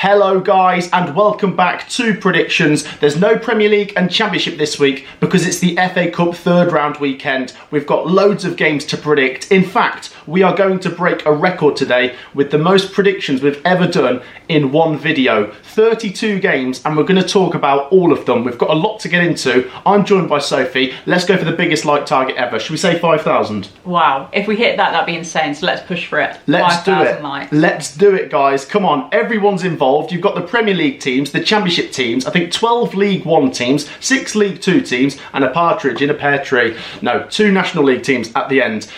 Hello guys and welcome back to predictions. There's no Premier League and Championship this week because it's the FA Cup third round weekend. We've got loads of games to predict. In fact, we are going to break a record today with the most predictions we've ever done in one video. 32 games and we're going to talk about all of them. We've got a lot to get into. I'm joined by Sophie. Let's go for the biggest like target ever. Should we say 5,000? Wow, if we hit that, that'd be insane. So let's push for it. Let's do it. Likes. Let's do it, guys. Come on, everyone's involved. You've got the Premier League teams, the Championship teams, I think 12 League One teams, 6 League Two teams, and a partridge in a pear tree. No, 2 National League teams at the end.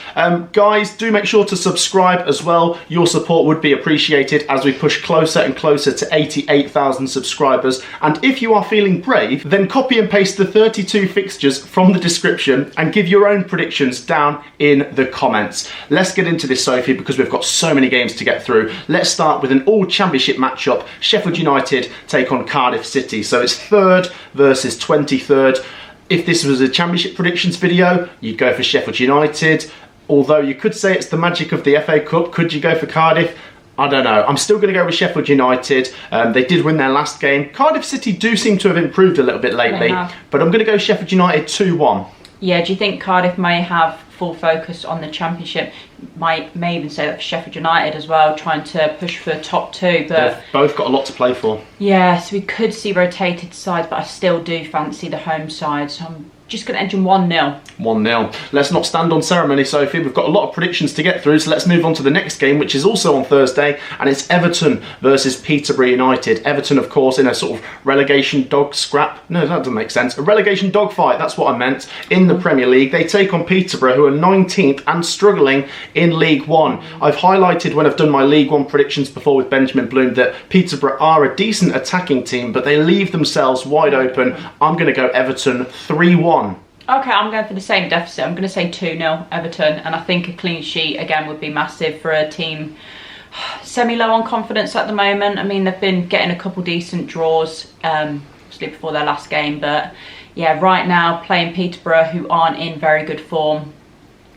Guys, do make sure to subscribe as well. Your support would be appreciated as we push closer and closer to 88,000 subscribers. And if you are feeling brave, then copy and paste the 32 fixtures from the description and give your own predictions down in the comments. Let's get into this, Sophie, because we've got so many games to get through. Let's start with an all-Championship matchup. Sheffield United take on Cardiff City. So it's 3rd versus 23rd. If this was a Championship predictions video, you'd go for Sheffield United. Although you could say it's the magic of the FA Cup. Could you go for Cardiff? I don't know. I'm still going to go with Sheffield United. They did win their last game. Cardiff City do seem to have improved a little bit lately. But I'm going to go Sheffield United 2-1. Yeah, do you think Cardiff may have full focus on the Championship? May even say that for Sheffield United as well, trying to push for top 2. But they've both got a lot to play for. Yeah, so we could see rotated sides, but I still do fancy the home side. So I'm just going to edge them 1-0. 1-0. Let's not stand on ceremony, Sophie. We've got a lot of predictions to get through, so let's move on to the next game, which is also on Thursday, and it's Everton versus Peterborough United. Everton, of course, in a sort of relegation dog scrap. No, that doesn't make sense. A relegation dogfight, that's what I meant, in the Premier League. They take on Peterborough, who are 19th and struggling in League One. I've highlighted when I've done my League One predictions before with Benjamin Bloom that Peterborough are a decent attacking team, but they leave themselves wide open. I'm going to go Everton 3-1. Okay, I'm going for the same deficit. I'm going to say 2-0 Everton, and I think a clean sheet again would be massive for a team semi-low on confidence at the moment. I mean, they've been getting a couple decent draws, obviously before their last game, but yeah, right now playing Peterborough, who aren't in very good form,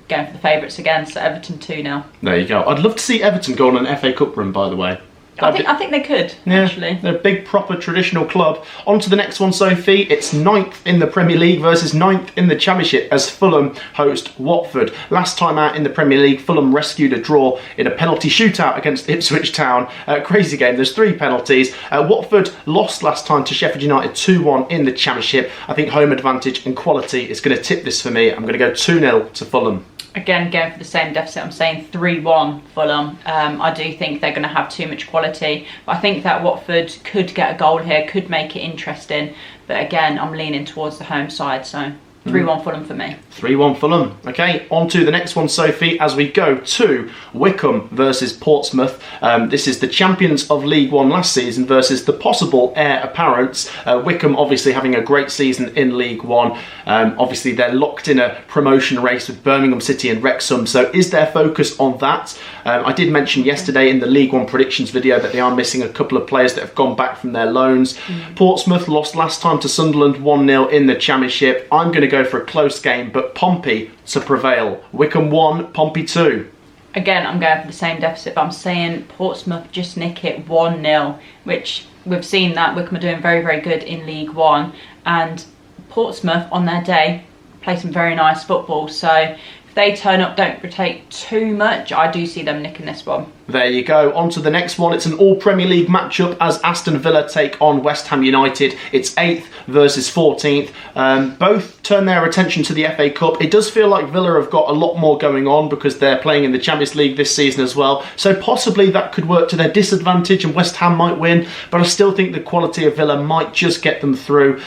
going for the favourites again, so Everton 2-0. There you go. I'd love to see Everton go on an FA Cup run, by the way. I think they could, actually. They're a big, proper, traditional club. On to the next one, Sophie. It's 9th in the Premier League versus 9th in the Championship as Fulham host Watford. Last time out in the Premier League, Fulham rescued a draw in a penalty shootout against Ipswich Town. Crazy game. There's 3 penalties. Watford lost last time to Sheffield United 2-1 in the Championship. I think home advantage and quality is going to tip this for me. I'm going to go 2-0 to Fulham. Again, going for the same deficit, I'm saying 3-1 Fulham. I do think they're going to have too much quality. But I think that Watford could get a goal here, could make it interesting. But again, I'm leaning towards the home side, so 3-1 Fulham for me. 3-1 Fulham. Okay, on to the next one, Sophie, as we go to Wycombe versus Portsmouth. This is the champions of League One last season versus the possible heir apparents. Wycombe obviously having a great season in League One. Obviously, they're locked in a promotion race with Birmingham City and Wrexham. So is their focus on that? I did mention yesterday in the League One predictions video that they are missing a couple of players that have gone back from their loans. Portsmouth lost last time to Sunderland 1-0 in the Championship. I'm going to go for a close game, but Pompey to prevail. Wycombe 1, Pompey 2. Again, I'm going for the same deficit, but I'm saying Portsmouth just nick it 1-0, which we've seen that Wycombe are doing very, very good in League One, and Portsmouth on their day play some very nice football. So if they turn up, don't rotate too much, I do see them nicking this one. There you go. On to the next one. It's an all-Premier League matchup as Aston Villa take on West Ham United. It's 8th versus 14th. Both turn their attention to the FA Cup. It does feel like Villa have got a lot more going on because they're playing in the Champions League this season as well. So possibly that could work to their disadvantage and West Ham might win. But I still think the quality of Villa might just get them through.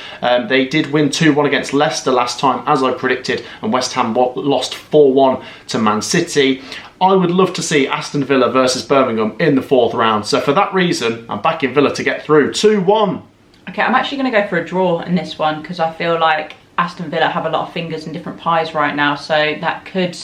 They did win 2-1 against Leicester last time, as I predicted, and West Ham lost 4-1 to Man City. I would love to see Aston Villa versus Birmingham in the 4th round. So for that reason, I'm backing Villa to get through. 2-1. Okay, I'm actually going to go for a draw in this one because I feel like Aston Villa have a lot of fingers in different pies right now. So that could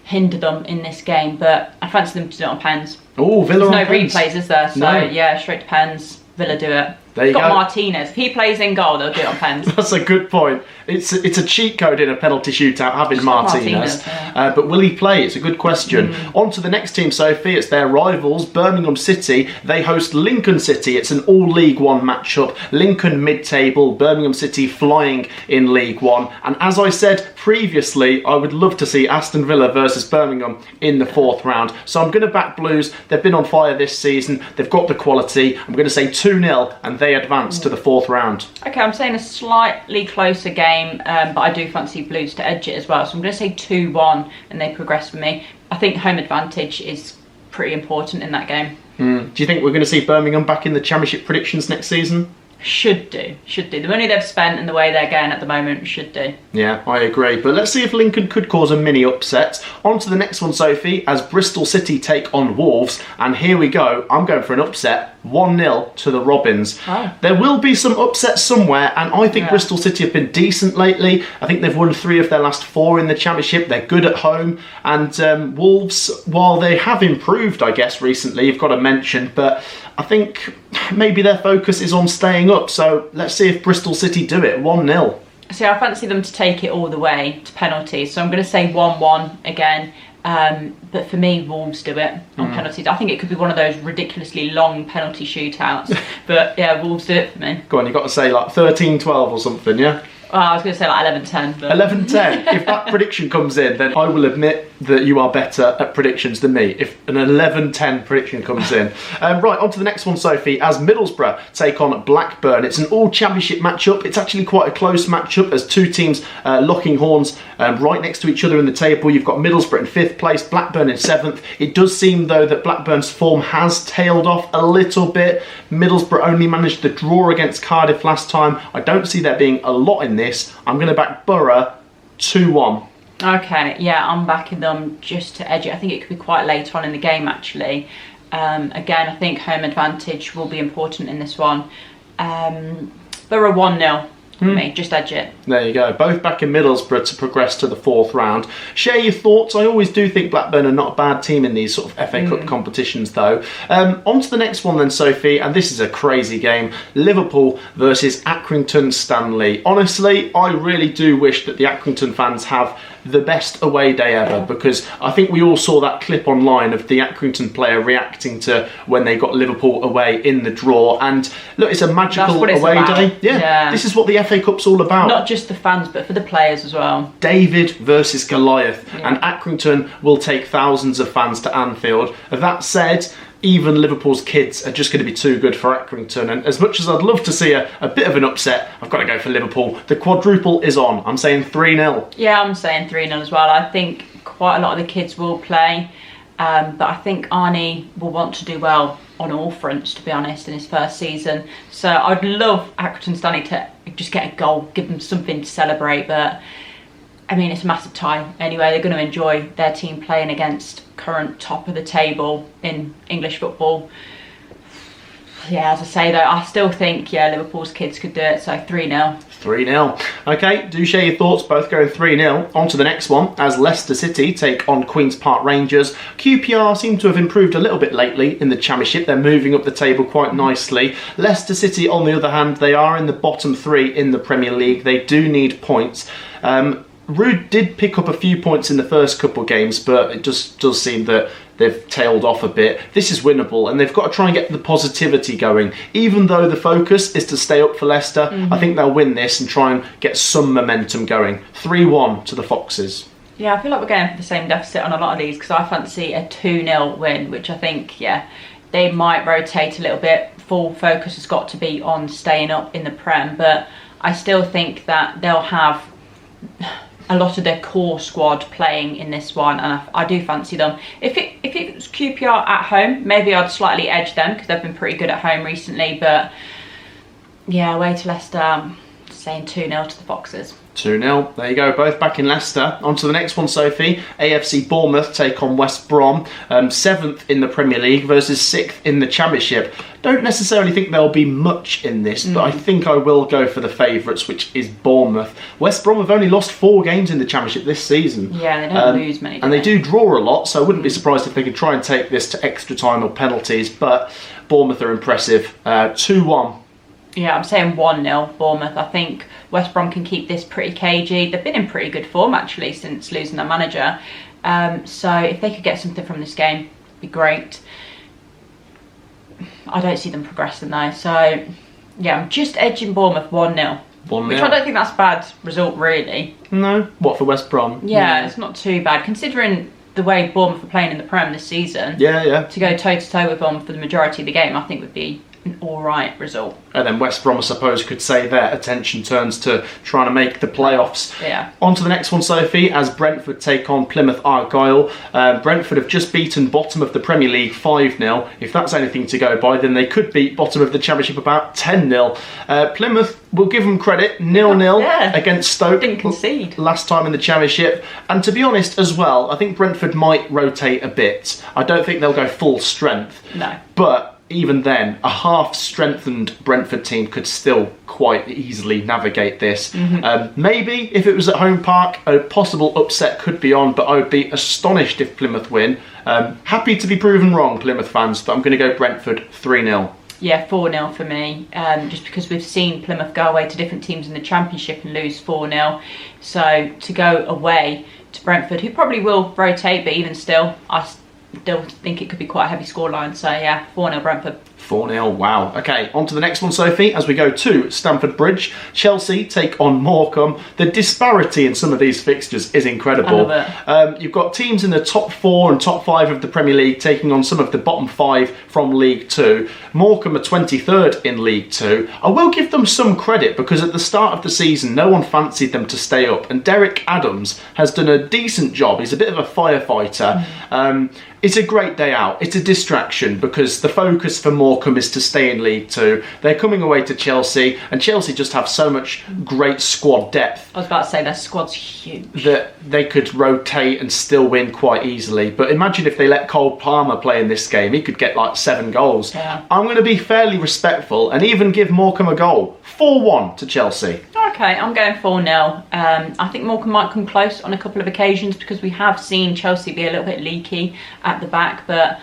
hinder them in this game. But I fancy them to do it on pens. Oh, Villa There's on no pens. replays, is there? So no. Yeah, straight to pens. Villa do it. There you Got go. Martinez. If he plays in goal, they'll do it on pens. That's a good point. It's a cheat code in a penalty shootout having Martinez. Yeah. But will he play? It's a good question. On to the next team, Sophie. It's their rivals, Birmingham City. They host Lincoln City. It's an all League One matchup. Lincoln mid-table, Birmingham City flying in League One. And as I said previously, I would love to see Aston Villa versus Birmingham in the 4th round. So I'm going to back Blues. They've been on fire this season. They've got the quality. I'm going to say 2-0 and they advance to the 4th round. Okay, I'm saying a slightly closer game, but I do fancy Blues to edge it as well. So I'm going to say 2-1 and they progress for me. I think home advantage is pretty important in that game. Do you think we're going to see Birmingham back in the Championship predictions next season? Should do. The money they've spent and the way they're going at the moment should do. Yeah, I agree. But let's see if Lincoln could cause a mini upset. On to the next one, Sophie, as Bristol City take on Wolves. And here we go. I'm going for an upset. 1-0 to the Robins. Oh. There will be some upsets somewhere, and I think Bristol City have been decent lately. I think they've won 3 of their last 4 in the Championship. They're good at home. And Wolves, while they have improved, I guess, recently, you've got to mention, but I think maybe their focus is on staying up. So let's see if Bristol City do it. 1-0. See, I fancy them to take it all the way to penalties. So I'm going to say 1-1 again. But for me, Wolves do it on penalties. I think it could be one of those ridiculously long penalty shootouts. But yeah, Wolves do it for me. Go on, you've got to say like 13-12 or something, yeah? Well, I was going to say like 11-10. But... 11-10. If that prediction comes in, then I will admit that you are better at predictions than me. If an 11-10 prediction comes in. Right, on to the next one, Sophie. As Middlesbrough take on Blackburn. It's an all-championship matchup. It's actually quite a close matchup as 2 teams locking horns right next to each other in the table. You've got Middlesbrough in 5th place, Blackburn in 7th. It does seem, though, that Blackburn's form has tailed off a little bit. Middlesbrough only managed the draw against Cardiff last time. I don't see there being a lot in this. I'm going to back Borough 2-1. Okay, yeah, I'm backing them just to edge it. I think it could be quite late on in the game, actually. Again, I think home advantage will be important in this one. Borough 1-0. Me, just edge it. There you go. Both back in Middlesbrough to progress to the 4th round. Share your thoughts. I always do think Blackburn are not a bad team in these sort of FA Cup competitions, though. On to the next one then, Sophie, and this is a crazy game. Liverpool versus Accrington Stanley. Honestly, I really do wish that the Accrington fans have the best away day ever, because I think we all saw that clip online of the Accrington player reacting to when they got Liverpool away in the draw. And look, it's a magical away day. Yeah, this is what the FA Cup's all about. Not just the fans, but for the players as well. David versus Goliath, and Accrington will take thousands of fans to Anfield. That said, even Liverpool's kids are just going to be too good for Accrington. And as much as I'd love to see a bit of an upset, I've got to go for Liverpool. The quadruple is on. I'm saying 3-0. Yeah, I'm saying 3-0 as well. I think quite a lot of the kids will play. But I think Arnie will want to do well on all fronts, to be honest, in his first season. So I'd love Accrington Stanley to just get a goal, give them something to celebrate. But I mean, it's a massive tie. Anyway, they're going to enjoy their team playing against current top of the table in English football. Yeah, as I say though, I still think, Liverpool's kids could do it, so 3-0. 3-0. Okay, do share your thoughts, both going 3-0. On to the next one, as Leicester City take on Queen's Park Rangers. QPR seem to have improved a little bit lately in the Championship. They're moving up the table quite nicely. Leicester City, on the other hand, they are in the bottom 3 in the Premier League. They do need points. Rude did pick up a few points in the first couple of games, but it just does seem that they've tailed off a bit. This is winnable, and they've got to try and get the positivity going. Even though the focus is to stay up for Leicester, I think they'll win this and try and get some momentum going. 3-1 to the Foxes. Yeah, I feel like we're going for the same deficit on a lot of these, because I fancy a 2-0 win, which I think, they might rotate a little bit. Full focus has got to be on staying up in the Prem, but I still think that they'll have a lot of their core squad playing in this one, and I do fancy them. If it was QPR at home, maybe I'd slightly edge them because they've been pretty good at home recently, but yeah, away to Leicester, I'm saying 2-0 to the Foxes. 2-0. There you go, both back in Leicester. On to the next one, Sophie. AFC Bournemouth take on West Brom. 7th in the Premier League versus 6th in the Championship. Don't necessarily think there'll be much in this, but I think I will go for the favourites, which is Bournemouth. West Brom have only lost 4 games in the Championship this season. Yeah, they don't lose many. And they do draw a lot, so I wouldn't be surprised if they could try and take this to extra time or penalties, but Bournemouth are impressive. 2-1 Yeah, I'm saying 1-0 Bournemouth. I think West Brom can keep this pretty cagey. They've been in pretty good form actually since losing their manager. So if they could get something from this game, it'd be great. I don't see them progressing though. So yeah, I'm just edging Bournemouth 1-0. 1-0. Which I don't think that's a bad result really. No? What, for West Brom? Yeah, it's not too bad considering the way Bournemouth are playing in the Prem this season. Yeah. To go toe-to-toe with them for the majority of the game, I think would be an alright result. And then West Brom, I suppose, could say their attention turns to trying to make the playoffs. Yeah. On to the next one, Sophie, as Brentford take on Plymouth Argyle. Brentford have just beaten bottom of the Premier League 5-0. If that's anything to go by, then they could beat bottom of the Championship about 10-0. Plymouth, will give them credit, 0-0 against Stoke. Didn't concede. Last time in the Championship. And to be honest as well, I think Brentford might rotate a bit. I don't think they'll go full strength. No. But even then, a half-strengthened Brentford team could still quite easily navigate this. Maybe, if it was at home park, a possible upset could be on, but I would be astonished if Plymouth win. Happy to be proven wrong, Plymouth fans, but I'm going to go Brentford 3-0. Yeah, 4-0 for me, just because we've seen Plymouth go away to different teams in the Championship and lose 4-0. So to go away to Brentford, who probably will rotate, but even still, I still think it could be quite a heavy scoreline. So yeah, 4-0 Brentford. 4-0, wow. Okay, on to the next one, Sophie, as we go to Stamford Bridge. Chelsea take on Morecambe. The disparity in some of these fixtures is incredible. I love it. You've got teams in the top 4 and top 5 of the Premier League taking on some of the bottom 5 from League 2. Morecambe are 23rd in League 2. I will give them some credit because at the start of the season, no one fancied them to stay up. And Derek Adams has done a decent job. He's a bit of a firefighter. It's a great day out. It's a distraction because the focus for Morecambe is to stay in League 2. They're coming away to Chelsea, and Chelsea just have so much great squad depth. I was about to say their squad's huge. That they could rotate and still win quite easily. But imagine if they let Cole Palmer play in this game. He could get like 7 goals. Yeah. I'm going to be fairly respectful and even give Morecambe a goal. 4-1 to Chelsea. Okay, I'm going 4-0. I think Morecambe might come close on a couple of occasions because we have seen Chelsea be a little bit leaky at the back, but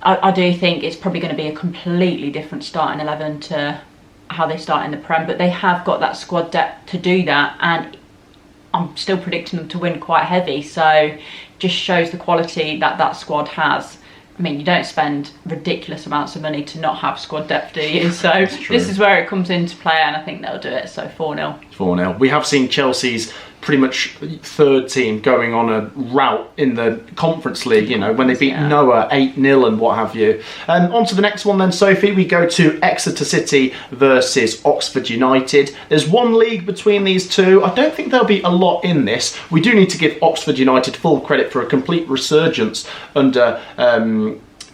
I do think it's probably going to be a completely different starting 11 to how they start in the Prem, but they have got that squad depth to do that, and I'm still predicting them to win quite heavy, so just shows the quality that that squad has. I mean, you don't spend ridiculous amounts of money to not have squad depth, do you? So this is where it comes into play, and I think they'll do it. So 4-0. 4-0. We have seen Chelsea's pretty much third team going on a rout in the Conference League, you know, when they beat Noah 8-0 and what have you. On to the next one then, Sophie. We go to Exeter City versus Oxford United. There's one league between these two. I don't think there'll be a lot in this. We do need to give Oxford United full credit for a complete resurgence under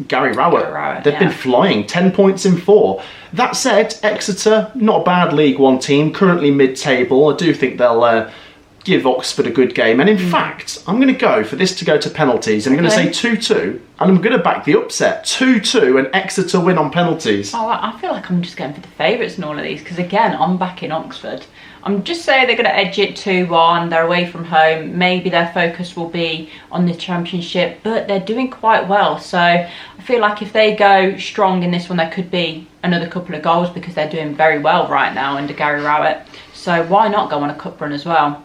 Gary Rowett. They've been flying, 10 points in 4. That said, Exeter, not a bad League One team, currently mid-table. I do think they'll give Oxford a good game. And in fact, I'm going to go for this to go to penalties. And I'm going to say 2-2. And I'm going to back the upset. 2-2 and Exeter win on penalties. Oh, I feel like I'm just going for the favourites in all of these. Because again, I'm backing Oxford. I'm just saying they're going to edge it 2-1. They're away from home. Maybe their focus will be on the Championship. But they're doing quite well. So I feel like if they go strong in this one, there could be another couple of goals. Because they're doing very well right now under Gary Rowett. So why not go on a cup run as well?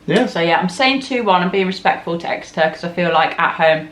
Yeah. So yeah, I'm saying 2-1. I'm being respectful to Exeter because I feel like at home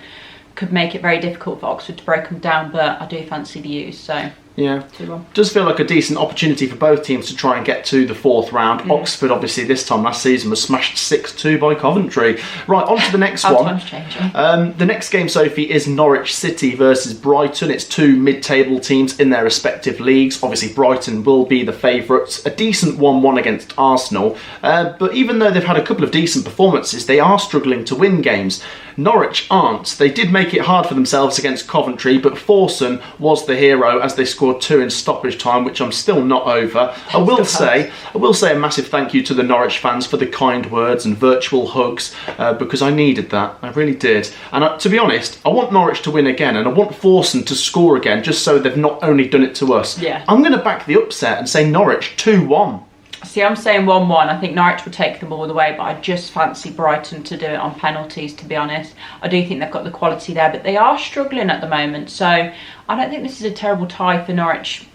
could make it very difficult for Oxford to break them down, but I do fancy the U's, so yeah, 2-1. Does feel like a decent opportunity for both teams to try and get to the 4th round. Oxford, obviously, this time last season was smashed 6-2 by Coventry. Right, on to the next one. Time's changing. The next game, Sophie, is Norwich City versus Brighton. It's two mid-table teams in their respective leagues. Obviously, Brighton will be the favourites. A decent 1-1 against Arsenal. But even though they've had a couple of decent performances, they are struggling to win games. Norwich aren't. They did make it hard for themselves against Coventry, but Forson was the hero as they scored 2 in stoppage time, which I'm still not over. I will say a massive thank you to the Norwich fans for the kind words and virtual hugs, because I needed that. I really did. And to be honest, I want Norwich to win again, and I want Forson to score again, just so they've not only done it to us. Yeah. I'm going to back the upset and say Norwich 2-1. See, I'm saying 1-1. I think Norwich will take them all the way, but I just fancy Brighton to do it on penalties, to be honest. I do think they've got the quality there, but they are struggling at the moment. So I don't think this is a terrible tie for Norwich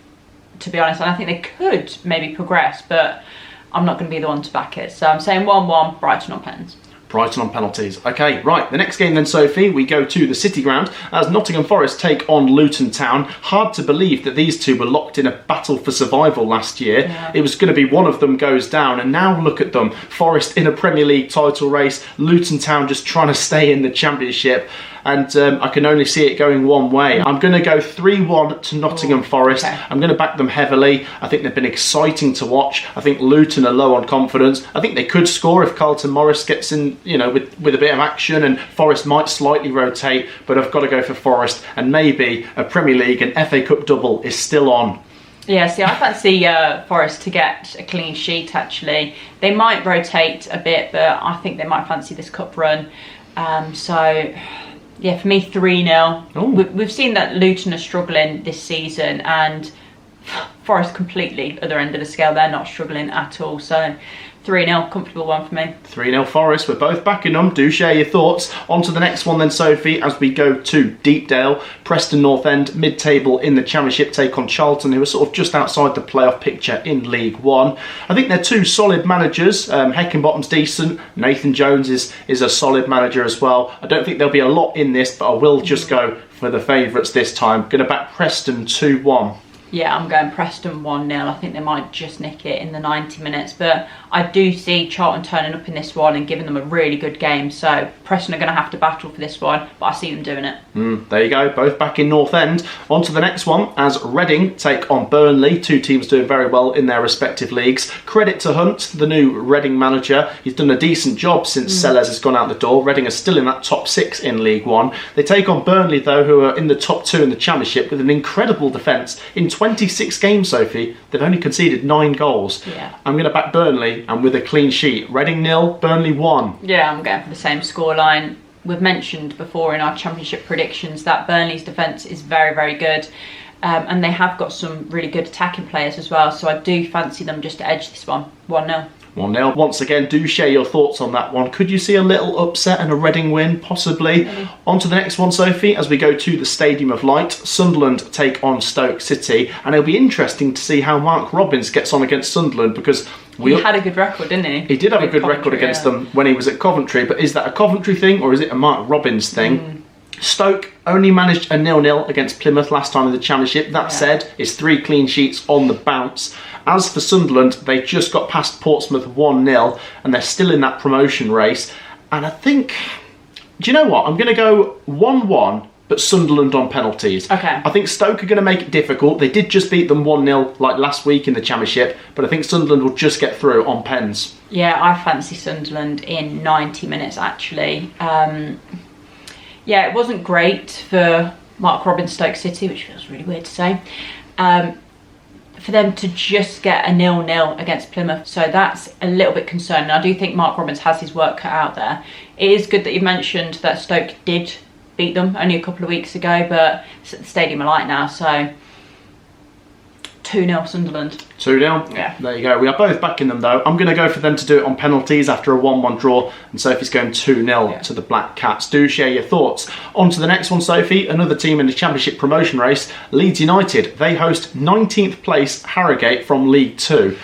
to be honest, and I think they could maybe progress, but I'm not going to be the one to back it. So I'm saying 1-1, Brighton on pens. Brighton on penalties. Okay, right, the next game then, Sophie, we go to the City Ground as Nottingham Forest take on Luton Town. Hard to believe that these two were locked in a battle for survival last year. Yeah. It was going to be one of them goes down, and now look at them. Forest in a Premier League title race, Luton Town just trying to stay in the Championship. And I can only see it going one way. I'm going to go 3-1 to Nottingham Forest. Okay. I'm going to back them heavily. I think they've been exciting to watch. I think Luton are low on confidence. I think they could score if Carlton Morris gets in, with a bit of action, and Forest might slightly rotate, but I've got to go for Forest, and maybe a Premier League and FA Cup double is still on. Yeah, see, I fancy Forest to get a clean sheet, actually. They might rotate a bit, but I think they might fancy this cup run. Yeah, for me, 3-0. We've seen that Luton are struggling this season, and Forest completely other end of the scale. They're not struggling at all. So 3-0, comfortable one for me. 3-0 Forest, we're both backing them. Do share your thoughts. On to the next one then, Sophie, as we go to Deepdale. Preston North End, mid-table in the Championship, take on Charlton, who are sort of just outside the playoff picture in League One. I think they're two solid managers. Heckingbottom's decent. Nathan Jones is a solid manager as well. I don't think there'll be a lot in this, but I will just go for the favourites this time. Going to back Preston 2-1. Yeah, I'm going Preston 1-0. I think they might just nick it in the 90 minutes. But I do see Charlton turning up in this one and giving them a really good game. So Preston are going to have to battle for this one, but I see them doing it. There you go, both back in North End. On to the next one as Reading take on Burnley. Two teams doing very well in their respective leagues. Credit to Hunt, the new Reading manager. He's done a decent job since Sellers has gone out the door. Reading are still in that top 6 in League One. They take on Burnley, though, who are in the top 2 in the Championship with an incredible defence. In 26 games, Sophie, they've only conceded 9 goals. Yeah. I'm going to back Burnley and with a clean sheet. Reading 0, Burnley 1. Yeah, I'm going for the same scoreline. We've mentioned before in our Championship predictions that Burnley's defence is very, very good. And they have got some really good attacking players as well. So I do fancy them just to edge this one. 1-0. 1-0. Once again, do share your thoughts on that one. Could you see a little upset and a Reading win? Possibly. On to the next one, Sophie, as we go to the Stadium of Light. Sunderland take on Stoke City, and it'll be interesting to see how Mark Robins gets on against Sunderland, because he had a good record, didn't he? He did have a good record against them when he was at Coventry, but is that a Coventry thing or is it a Mark Robins thing? Stoke only managed a 0-0 against Plymouth last time in the Championship. That said, it's 3 clean sheets on the bounce. As for Sunderland, they just got past Portsmouth 1-0 and they're still in that promotion race. And I think, do you know what? I'm going to go 1-1, but Sunderland on penalties. Okay. I think Stoke are going to make it difficult. They did just beat them 1-0 like last week in the Championship, but I think Sunderland will just get through on pens. Yeah, I fancy Sunderland in 90 minutes, actually. Yeah, it wasn't great for Mark Robins Stoke City, which feels really weird to say, for them to just get a 0-0 against Plymouth. So that's a little bit concerning. I do think Mark Robins has his work cut out there. It is good that you mentioned that Stoke did beat them only a couple of weeks ago, but it's at the Stadium of Light now, so 2-0 Sunderland. 2-0? Yeah. There you go. We are both backing them, though. I'm going to go for them to do it on penalties after a 1-1 draw, and Sophie's going 2-0 to the Black Cats. Do share your thoughts. On to the next one, Sophie. Another team in the Championship promotion race, Leeds United. They host 19th place Harrogate from League 2.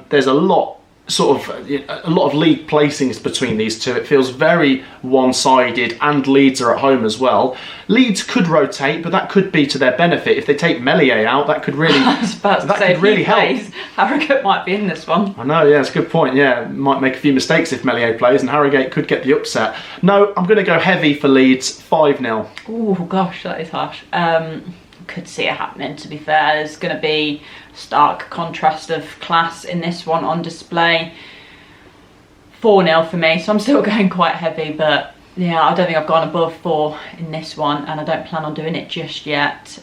There's a lot of league placings between these two. It feels very one-sided, and Leeds are at home as well. Leeds could rotate, but that could be to their benefit. If they take Meslier out, that could really help. Harrogate might be in this one. I know, yeah, it's a good point. Yeah, might make a few mistakes if Meslier plays, and Harrogate could get the upset. No, I'm going to go heavy for Leeds, 5-0. Oh gosh, that is harsh. Could see it happening, to be fair. There's going to be stark contrast of class in this one on display. 4-0 for me, so I'm still going quite heavy, but yeah, I don't think I've gone above 4 in this one, and I don't plan on doing it just yet.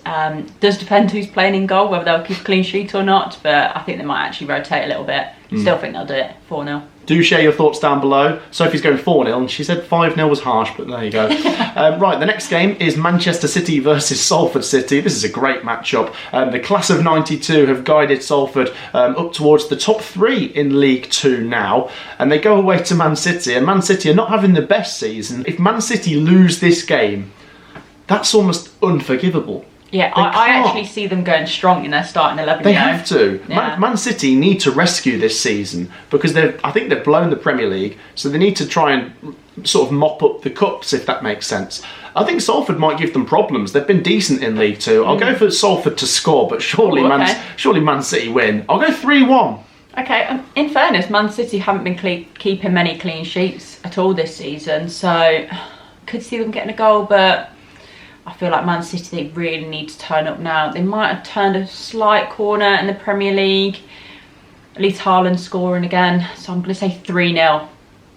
Does depend who's playing in goal, whether they'll keep a clean sheet or not, but I think they might actually rotate a little bit. Still think they'll do it. 4-0. Do share your thoughts down below. Sophie's going 4-0 and she said 5-0 was harsh, but there you go. Right, the next game is Manchester City versus Salford City. This is a great matchup. The class of 92 have guided Salford up towards the top 3 in League 2 now, and they go away to Man City, and Man City are not having the best season. If Man City lose this game, that's almost unforgivable. Yeah, I actually see them going strong in their starting 11. They have to. Yeah. Man City need to rescue this season because I think they've blown the Premier League, so they need to try and sort of mop up the cups, if that makes sense. I think Salford might give them problems. They've been decent in League Two. I'll go for Salford to score, but surely Man City win. I'll go 3-1. Okay, in fairness, Man City haven't been keeping many clean sheets at all this season, so could see them getting a goal, but I feel like Man City, they really need to turn up now. They might have turned a slight corner in the Premier League. At least Haaland scoring again, so I'm going to say 3-0.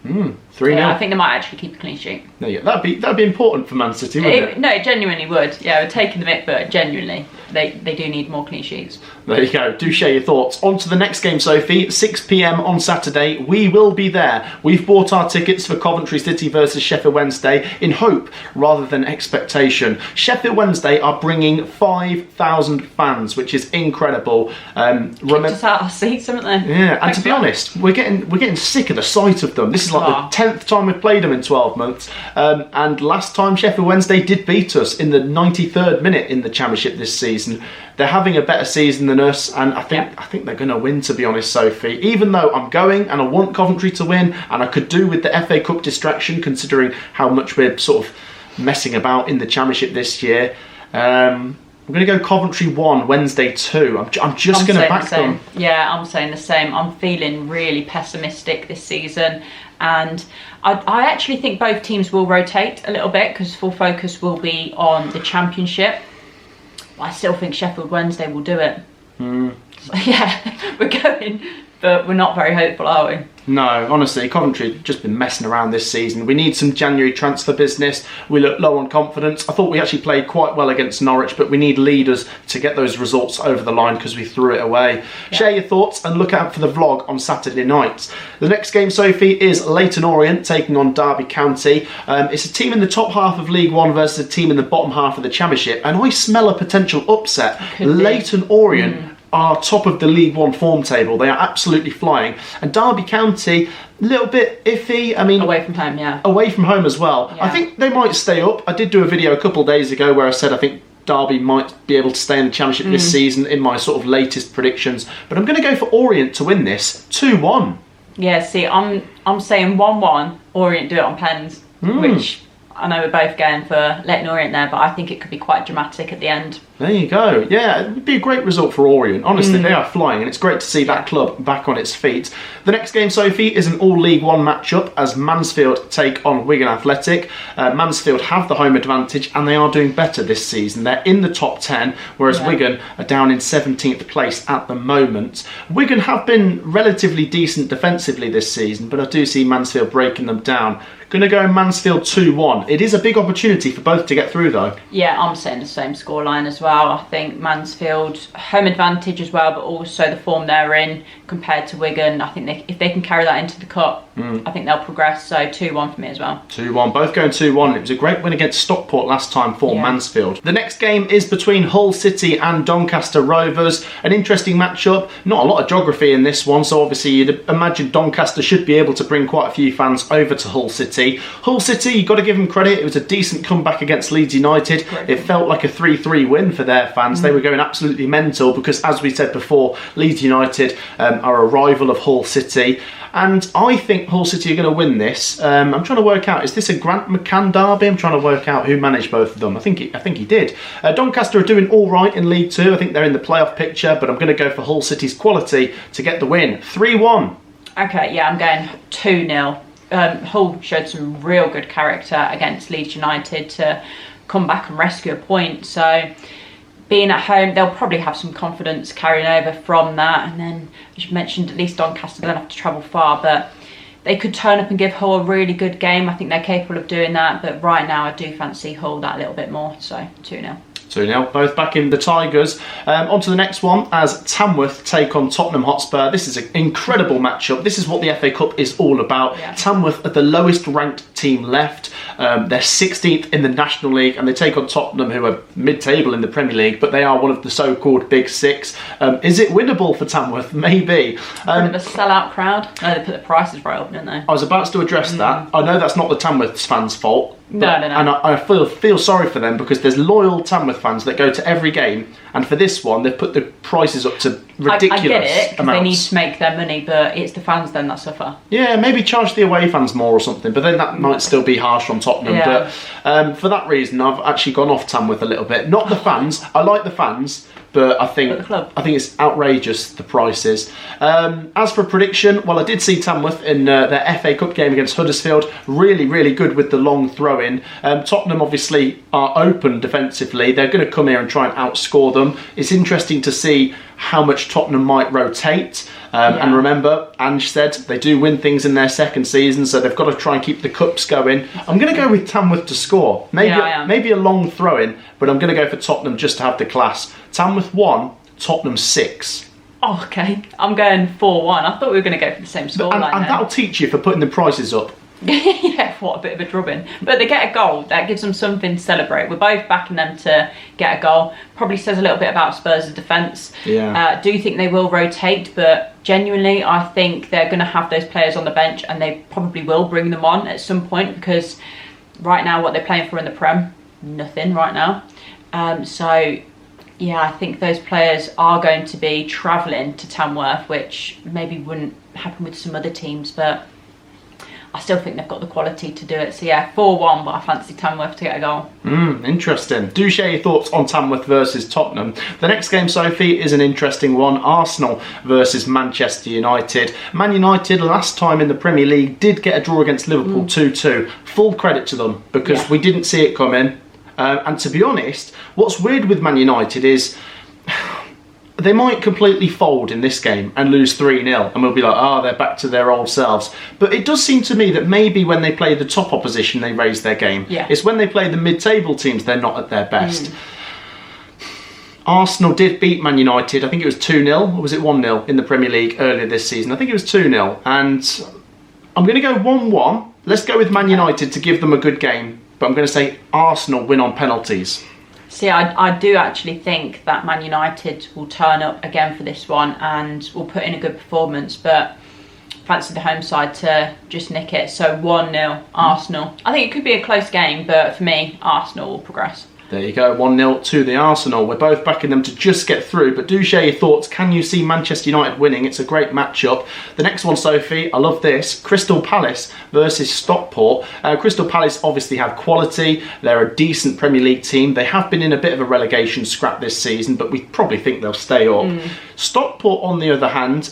3-0. Yeah, I think they might actually keep a clean sheet. No, yeah, that'd be important for Man City, wouldn't it? No, it genuinely would. Yeah, we're taking the mick, but genuinely, they do need more clean sheets. There you go. Do share your thoughts. On to the next game, Sophie. 6 p.m. on Saturday. We will be there. We've bought our tickets for Coventry City versus Sheffield Wednesday in hope rather than expectation. Sheffield Wednesday are bringing 5,000 fans, which is incredible. Kicked us out our seats, haven't they? Yeah, and to be honest, we're getting sick of the sight of them. This is like the 10th time we've played them in 12 months. And last time Sheffield Wednesday did beat us in the 93rd minute in the Championship this season. They're having a better season than us, and I think they're going to win, to be honest, Sophie. Even though I'm going and I want Coventry to win, and I could do with the FA Cup distraction, considering how much we're sort of messing about in the Championship this year. I'm going to go Coventry 1, Wednesday 2. I'm just going to back them. Yeah, I'm saying the same. I'm feeling really pessimistic this season, and I actually think both teams will rotate a little bit because full focus will be on the Championship. I still think Sheffield Wednesday will do it. So, yeah, we're going, but we're not very hopeful, are we? No, honestly, Coventry have just been messing around this season. We need some January transfer business. We look low on confidence. I thought we actually played quite well against Norwich, but we need leaders to get those results over the line because we threw it away. Yeah. Share your thoughts and look out for the vlog on Saturday night. The next game, Sophie, is Leyton Orient taking on Derby County. It's a team in the top half of League One versus a team in the bottom half of the Championship, and I smell a potential upset. Leyton Orient are top of the League One form table. They are absolutely flying. And Derby County, a little bit iffy. I mean, away from home, yeah. Away from home as well. Yeah. I think they might stay up. I did do a video a couple of days ago where I said I think Derby might be able to stay in the Championship this season in my sort of latest predictions. But I'm going to go for Orient to win this 2-1. Yeah, see, I'm saying 1-1, Orient do it on pens, which I know we're both going for Leyton Orient there, but I think it could be quite dramatic at the end. There you go. Yeah, it would be a great result for Orient. Honestly, they are flying, and it's great to see that club back on its feet. The next game, Sophie, is an all League One matchup as Mansfield take on Wigan Athletic. Mansfield have the home advantage, and they are doing better this season. They're in the top 10, whereas Wigan are down in 17th place at the moment. Wigan have been relatively decent defensively this season, but I do see Mansfield breaking them down. Going to go Mansfield 2-1. It is a big opportunity for both to get through, though. Yeah, I'm saying the same scoreline as well. I think Mansfield home advantage as well, but also the form they're in compared to Wigan. I think if they can carry that into the cup, I think they'll progress. So 2-1 for me as well. 2-1, both going 2-1. It was a great win against Stockport last time for Mansfield. The next game is between Hull City and Doncaster Rovers. An interesting matchup. Not a lot of geography in this one, so obviously you'd imagine Doncaster should be able to bring quite a few fans over to Hull City. Hull City, you've got to give them credit. It was a decent comeback against Leeds United. It felt like a 3-3 win for their fans. They were going absolutely mental because, as we said before, Leeds United are a rival of Hull City. And I think Hull City are going to win this. I'm trying to work out, is this a Grant McCann derby? I'm trying to work out who managed both of them. I think he did. Doncaster are doing all right in League Two. I think they're in the playoff picture, but I'm going to go for Hull City's quality to get the win. 3-1. Okay, yeah, I'm going 2-0. Hull showed some real good character against Leeds United to come back and rescue a point. So being at home, they'll probably have some confidence carrying over from that. And then, as you mentioned, at least Doncaster don't have to travel far, but they could turn up and give Hull a really good game. I think they're capable of doing that. But right now, I do fancy Hull that little bit more. So 2-0. 2-0, both back in the Tigers. On to the next one as Tamworth take on Tottenham Hotspur. This is an incredible matchup. This is what the FA Cup is all about. Yeah. Tamworth are the lowest ranked team left. They're 16th in the National League, and they take on Tottenham, who are mid-table in the Premier League, but they are one of the so-called Big Six. Is it winnable for Tamworth? Maybe. Kind of a sellout crowd. No, they put the prices right up, didn't they? I was about to address that. I know that's not the Tamworth fans' fault. No. And I feel sorry for them because there's loyal Tamworth fans that go to every game, and for this one they've put the prices up to ridiculous I get it, because they need amounts. to make their money, but it's the fans then that suffer. Yeah, maybe charge the away fans more or something, but then that might still be harsh on Tottenham. Yeah. But for that reason, I've actually gone off Tamworth a little bit. Not the fans. I like the fans, but I think it's outrageous, the prices. As for prediction, well, I did see Tamworth in their FA Cup game against Huddersfield. Really, really good with the long throw-in. Tottenham obviously are open defensively. They're going to come here and try and outscore them. It's interesting to see how much Tottenham might rotate. And remember, Ange said they do win things in their second season, so they've got to try and keep the cups going. I'm going to go with Tamworth to score. Maybe a long throw-in, but I'm going to go for Tottenham just to have the class. Tamworth 1, Tottenham 6. Oh, okay. I'm going 4-1. I thought we were going to go for the same scoreline. And that'll teach you for putting the prices up. Yeah, what a bit of a drubbing. But they get a goal. That gives them something to celebrate. We're both backing them to get a goal. Probably says a little bit about Spurs' defence. Yeah. Do think they will rotate, but genuinely, I think they're going to have those players on the bench, and they probably will bring them on at some point, because right now, what they're playing for in the Prem, nothing right now. So, yeah, I think those players are going to be travelling to Tamworth, which maybe wouldn't happen with some other teams, but I still think they've got the quality to do it. So yeah, 4-1, but I fancy Tamworth to get a goal. Interesting. Do share your thoughts on Tamworth versus Tottenham. The next game, Sophie, is an interesting one. Arsenal versus Manchester United. Man United, last time in the Premier League, did get a draw against Liverpool 2-2. Full credit to them, because we didn't see it coming. And to be honest, what's weird with Man United is they might completely fold in this game and lose 3-0, and we'll be like, they're back to their old selves. But it does seem to me that maybe when they play the top opposition, they raise their game. Yeah. It's when they play the mid-table teams, they're not at their best. Arsenal did beat Man United. I think it was 2-0, or was it 1-0 in the Premier League earlier this season? I think it was 2-0. And I'm going to go 1-1. Let's go with Man United to give them a good game. But I'm going to say Arsenal win on penalties. See, I do actually think that Man United will turn up again for this one and will put in a good performance, but fancy the home side to just nick it. So 1-0 Arsenal. I think it could be a close game, but for me, Arsenal will progress. There you go, 1-0 to the Arsenal. We're both backing them to just get through, but do share your thoughts. Can you see Manchester United winning? It's a great matchup. The next one, Sophie, I love this. Crystal Palace versus Stockport. Crystal Palace obviously have quality. They're a decent Premier League team. They have been in a bit of a relegation scrap this season, but we probably think they'll stay up. Stockport, on the other hand,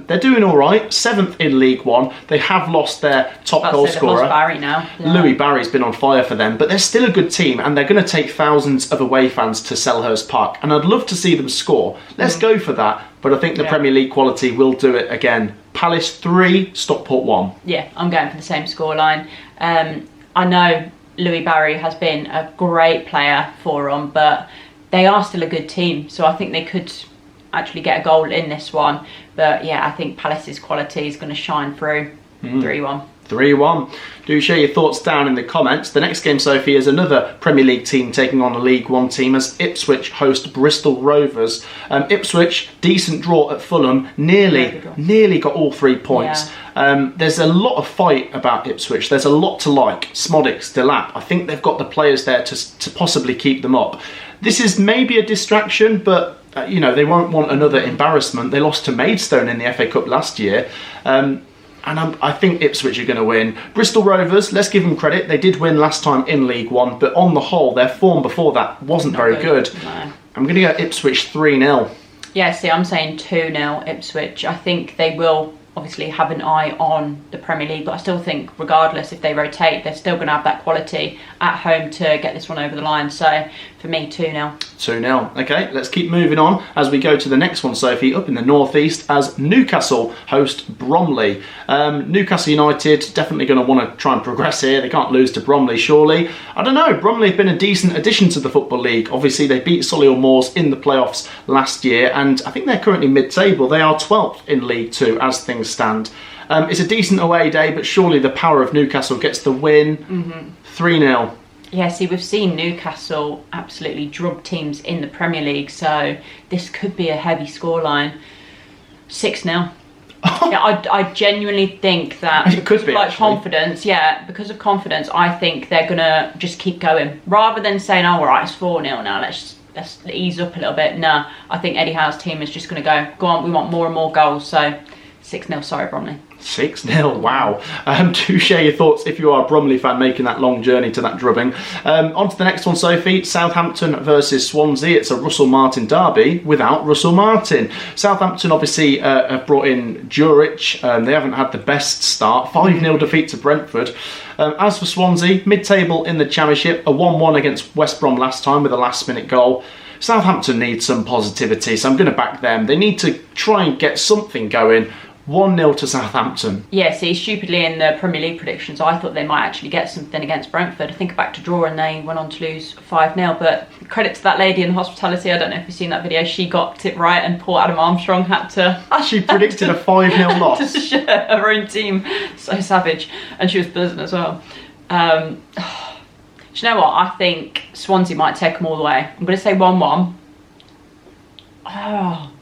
they're doing all right. 7th in League One. They have lost their top goal scorer. They've lost Barry now. Yeah. Louis Barry's been on fire for them, but they're still a good team, and they're going to take thousands of away fans to Selhurst Park, and I'd love to see them score. Let's go for that, but I think the Premier League quality will do it again. Palace 3, Stockport 1. Yeah, I'm going for the same scoreline. I know Louis Barry has been a great player for them, but they are still a good team, so I think they could actually get a goal in this one. But yeah, I think Palace's quality is going to shine through. 3-1. 3-1. Do share your thoughts down in the comments. The next game, Sophie, is another Premier League team taking on a League One team as Ipswich host Bristol Rovers. Ipswich, decent draw at Fulham, nearly got all 3 points. Yeah. There's a lot of fight about Ipswich. There's a lot to like. Smodics, Delap. I think they've got the players there to possibly keep them up. This is maybe a distraction, but they won't want another embarrassment. They lost to Maidstone in the FA Cup last year. And I think Ipswich are going to win. Bristol Rovers, let's give them credit. They did win last time in League One, but on the whole, their form before that wasn't very good. No. I'm going to go Ipswich 3-0. Yeah, see, I'm saying 2-0 Ipswich. I think they will obviously have an eye on the Premier League, but I still think regardless if they rotate, they're still going to have that quality at home to get this one over the line. So for me, 2-0. 2-0. Okay, let's keep moving on as we go to the next one, Sophie, up in the northeast as Newcastle host Bromley. Newcastle United definitely going to want to try and progress here. They can't lose to Bromley, surely. I don't know, Bromley have been a decent addition to the Football League. Obviously, they beat Solihull Moors in the playoffs last year, and I think they're currently mid-table. They are 12th in League Two as things stand. It's a decent away day, but surely the power of Newcastle gets the win. 3-0. Yeah, see, we've seen Newcastle absolutely drub teams in the Premier League, so this could be a heavy scoreline. 6-0. I genuinely think that it could be like actually. confidence. Yeah, because of confidence, I think they're gonna just keep going rather than saying, "Oh, all right, it's 4-0 now. Let's ease up a little bit." No, I think Eddie Howe's team is just gonna go on. We want more and more goals. So 6-0. Sorry, Bromley. 6-0, wow. Do share your thoughts if you are a Bromley fan making that long journey to that drubbing. On to the next one, Sophie. Southampton versus Swansea. It's a Russell Martin derby without Russell Martin. Southampton obviously have brought in Juric. They haven't had the best start. 5-0 defeat to Brentford. As for Swansea, mid-table in the Championship. A 1-1 against West Brom last time with a last-minute goal. Southampton needs some positivity, so I'm going to back them. They need to try and get something going. 1-0 to Southampton. Yeah, see, stupidly in the Premier League predictions, I thought they might actually get something against Brentford. I think back to draw and they went on to lose 5-0. But credit to that lady in hospitality. I don't know if you've seen that video. She got it right, and poor Adam Armstrong had to... She predicted a 5-0 loss. to share her own team. So savage. And she was buzzing as well. Do you know what? I think Swansea might take them all the way. I'm going to say 1-1. Oh...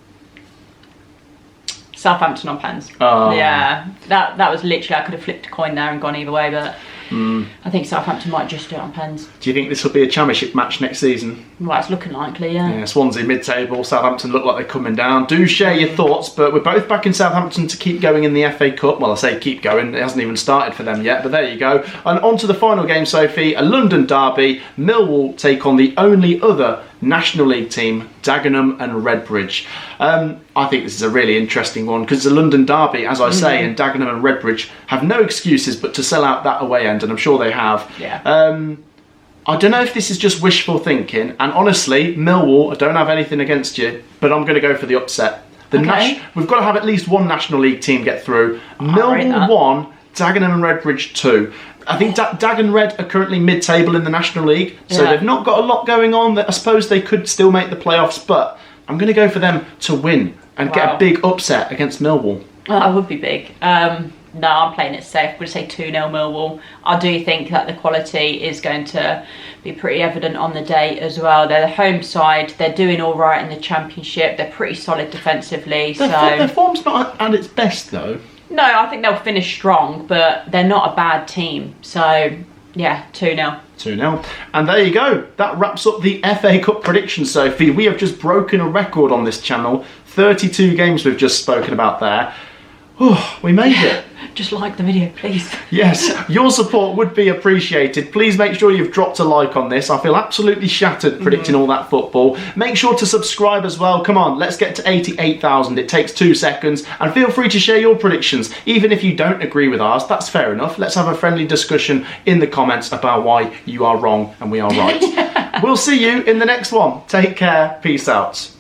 Southampton on pens. Oh. Yeah, that was literally, I could have flipped a coin there and gone either way, but I think Southampton might just do it on pens. Do you think this will be a Championship match next season? Well, it's looking likely, yeah. Swansea mid-table, Southampton look like they're coming down. Do share your thoughts, but we're both backing Southampton to keep going in the FA Cup. Well, I say keep going, it hasn't even started for them yet, but there you go. And on to the final game, Sophie, a London derby. Millwall take on the only other National League team, Dagenham and Redbridge. I think this is a really interesting one because it's a London derby, as I say, and Dagenham and Redbridge have no excuses but to sell out that away end, and I'm sure they have. Yeah. I don't know if this is just wishful thinking, and honestly, Millwall, I don't have anything against you, but I'm going to go for the upset. We've got to have at least one National League team get through. Millwall 1, Dagenham and Redbridge 2. I think Dag and Red are currently mid-table in the National League, so they've not got a lot going on. I suppose they could still make the playoffs, but I'm going to go for them to win and get a big upset against Millwall. Oh, that would be big. No, I'm playing it safe. I'm going to say 2-0 Millwall. I do think that the quality is going to be pretty evident on the day as well. They're the home side. They're doing all right in the Championship. They're pretty solid defensively. Their form's not at its best, though. No, I think they'll finish strong, but they're not a bad team. So, yeah, 2-0. 2-0. And there you go. That wraps up the FA Cup predictions, Sophie. We have just broken a record on this channel. 32 games we've just spoken about there. Oh, we made it. Just like the video, please. Yes, your support would be appreciated. Please make sure you've dropped a like on this. I feel absolutely shattered predicting all that football. Make sure to subscribe as well. Come on, let's get to 88,000. It takes 2 seconds. And feel free to share your predictions. Even if you don't agree with ours, that's fair enough. Let's have a friendly discussion in the comments about why you are wrong and we are right. We'll see you in the next one. Take care. Peace out.